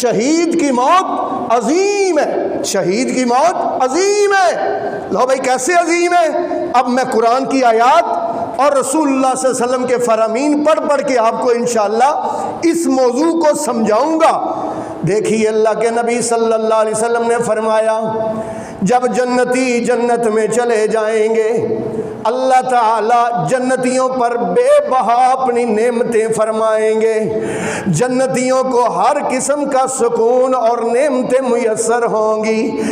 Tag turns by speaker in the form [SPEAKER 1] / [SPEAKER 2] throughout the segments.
[SPEAKER 1] شہید کی موت عظیم ہے، شہید کی موت عظیم ہے۔ لو بھائی کیسے عظیم ہے؟ اب میں قرآن کی آیات اور رسول اللہ صلی اللہ علیہ وسلم کے فرامین پڑھ کے آپ کو انشاءاللہ اس موضوع کو سمجھاؤں گا۔ دیکھیے اللہ کے نبی صلی اللہ علیہ وسلم نے فرمایا جب جنتی جنت میں چلے جائیں گے اللہ تعالی جنتیوں پر بے بہا اپنی نعمتیں فرمائیں گے، جنتیوں کو ہر قسم کا سکون اور نعمتیں میسر ہوں گی،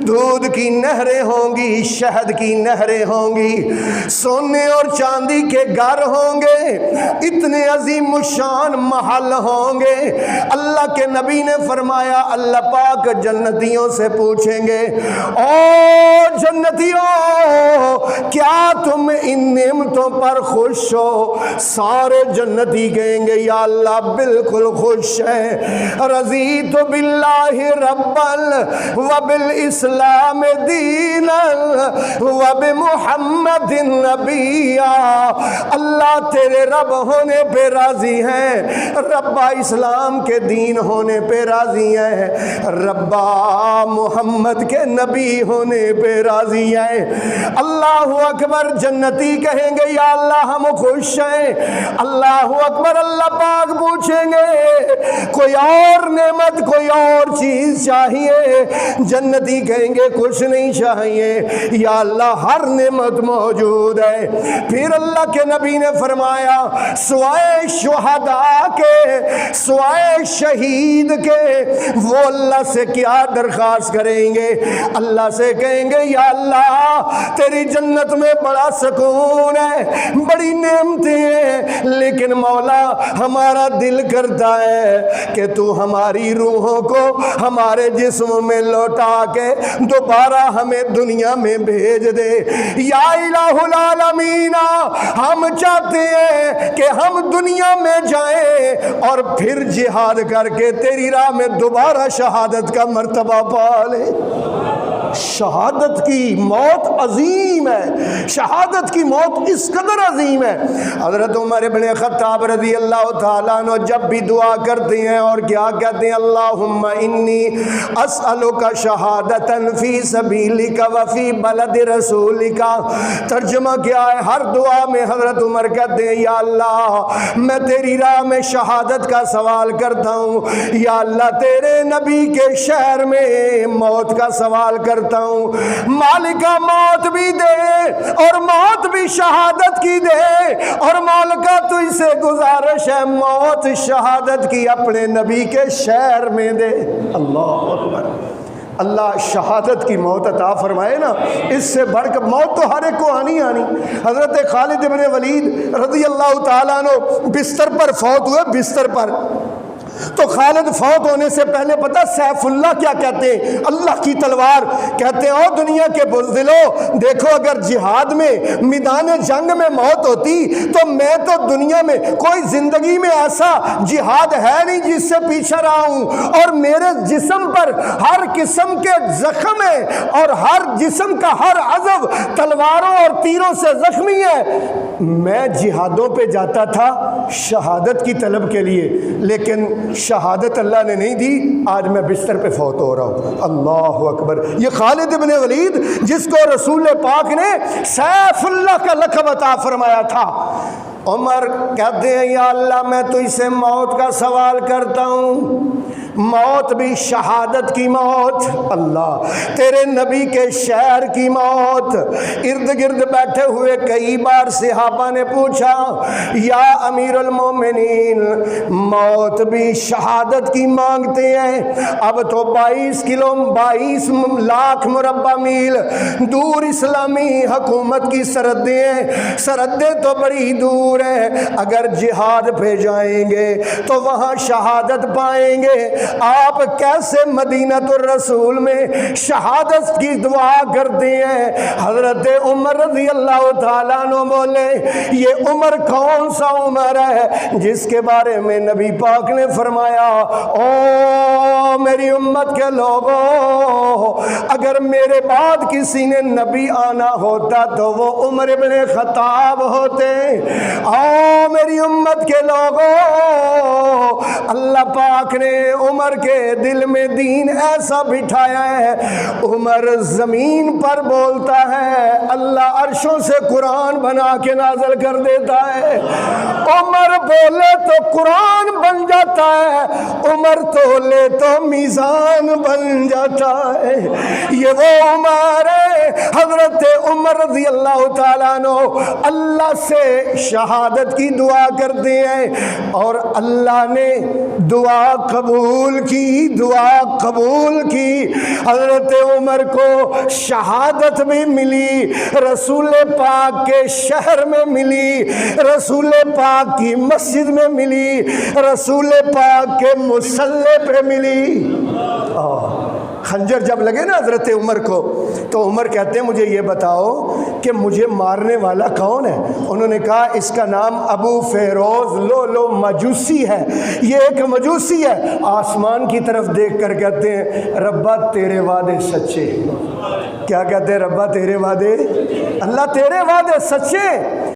[SPEAKER 1] دودھ کی نہریں ہوں گی، شہد کی نہریں ہوں گی، سونے اور چاندی کے گھر ہوں گے، اتنے عظیم الشان محل ہوں گے۔ اللہ کے نبی نے فرمایا اللہ پاک جنتیوں سے پوچھیں گے او جنتیوں کیا تم ان نعمتوں پر خوش ہو؟ سارے جنتی کہیں گے یا اللہ بالکل خوش ہیں، رضیت باللہ ربا وبالاسلام دینا وبمحمد نبیا، اللہ تیرے رب ہونے پہ راضی ہیں، ربا اسلام کے دین ہونے پہ راضی ہیں، ربا محمد کے نبی ہونے پہ راضی ہیں۔ اللہ اکبر، جنتی کہیں گے یا اللہ ہم خوش ہیں۔ اللہ اکبر، اللہ پاک پوچھیں گے کوئی اور نعمت کوئی اور چیز چاہیے؟ جنتی کہیں گے کچھ نہیں چاہیے یا اللہ ہر نعمت موجود ہے۔ پھر اللہ کے نبی نے فرمایا سوائے شہداء کے، سوائے شہید کے وہ اللہ سے کیا درخواست کریں گے؟ اللہ سے کہیں گے یا اللہ تیری جنت میں بڑا سکون ہے، بڑی نعمتیں ہیں، لیکن مولا ہمارا دل کرتا ہے کہ تو ہماری روحوں کو ہمارے جسم میں لوٹا کے دوبارہ ہمیں دنیا میں بھیج دے۔ یا الہ العالمین، ہم چاہتے ہیں کہ ہم دنیا میں جائیں اور پھر جہاد کر کے تیری راہ میں دوبارہ شہادت کا مرتبہ پا لیں۔ شہادت کی موت عظیم ہے، شہادت کی موت اس قدر عظیم ہے۔ حضرت عمر بن خطاب رضی اللہ تعالیٰ عنہ جب بھی دعا کرتے ہیں اور کیا کہتے ہیں اللہم انی اسألک شہادتا فی سبیلک وفی بلد رسولک، ترجمہ کیا ہے؟ ہر دعا میں حضرت عمر کہتے ہیں یا اللہ میں تیری راہ میں شہادت کا سوال کرتا ہوں، یا اللہ تیرے نبی کے شہر میں موت کا سوال کرتا ہوں، مالکہ موت بھی دے اور موت بھی شہادت کی دے، اور مالکہ تو اسے گزارش ہے موت شہادت کی اپنے نبی کے شہر میں دے۔ اللہ اکبر، اللہ شہادت کی موت عطا فرمائے نا، اس سے بڑھ کر موت تو ہر ایک کو آنی حضرت خالد بن ولید رضی اللہ تعالیٰ عنہ بستر پر فوت ہوئے، بستر پر تو خالد فوت ہونے سے پہلے پتہ سیف اللہ کیا کہتے ہیں؟ اللہ کی تلوار کہتے ہیں او دنیا کے بزدلو دیکھو اگر جہاد میں میدان جنگ میں موت ہوتی تو میں تو دنیا میں کوئی زندگی میں ایسا جہاد ہے نہیں جس سے پیچھے رہا ہوں، اور میرے جسم پر ہر قسم کے زخم ہے اور ہر جسم کا ہر عضو تلواروں اور تیروں سے زخمی ہے، میں جہادوں پہ جاتا تھا شہادت کی طلب کے لیے، لیکن شہادت اللہ نے نہیں دی، آج میں بستر پہ فوت ہو رہا ہوں۔ اللہ اکبر، یہ خالد بن ولید جس کو رسول پاک نے سیف اللہ کا لقب عطا فرمایا تھا، عمر کہتے ہیں یا اللہ میں تجھ سے موت کا سوال کرتا ہوں، موت بھی شہادت کی موت، اللہ تیرے نبی کے شہر کی موت۔ ارد گرد بیٹھے ہوئے کئی بار صحابہ نے پوچھا یا امیر المومنین موت بھی شہادت کی مانگتے ہیں، اب تو 22 لاکھ مربع میل دور اسلامی حکومت کی سرحدیں ہیں، سرحدیں تو بڑی دور ہیں، اگر جہاد پہ جائیں گے تو وہاں شہادت پائیں گے، آپ کیسے مدینہ الرسول میں شہادت کی دعا کرتے ہیں؟ حضرت عمر رضی اللہ تعالیٰ عنہ بولے یہ عمر کون سا عمر ہے جس کے بارے میں نبی پاک نے فرمایا او میری امت کے لوگوں، اگر میرے بعد کسی نے نبی آنا ہوتا تو وہ عمر ابن خطاب ہوتے۔ آؤ میری امت کے لوگوں، اللہ پاک نے عمر کے دل میں دین ایسا بٹھایا ہے، عمر زمین پر بولتا ہے، اللہ عرشوں سے قرآن بنا کے نازل کر دیتا ہے۔ عمر بولے تو قرآن بن جاتا ہے، عمر تولے تو میزان بن جاتا ہے۔ یہ وہ عمر ہے، حضرت عمر رضی اللہ تعالیٰ عنہ اللہ سے شہادت کی دعا کرتے ہیں، اور اللہ نے دعا قبول کی، دعا قبول کی۔ حضرت عمر کو شہادت بھی ملی، رسول پاک کے شہر میں ملی، رسول پاک کی مسجد میں ملی، رسول پاک کے مصلی پہ ملی۔ خنجر جب لگے نا حضرت عمر کو تو عمر کہتے ہیں مجھے یہ بتاؤ کہ مجھے مارنے والا کون ہے؟ انہوں نے کہا اس کا نام ابو فیروز لولو مجوسی ہے، یہ ایک مجوسی ہے۔ آسمان کی طرف دیکھ کر کہتے ہیں ربا تیرے وعدے سچے۔ کیا کہتے ہیں؟ ربا تیرے وعدے، اللہ تیرے وعدے سچے۔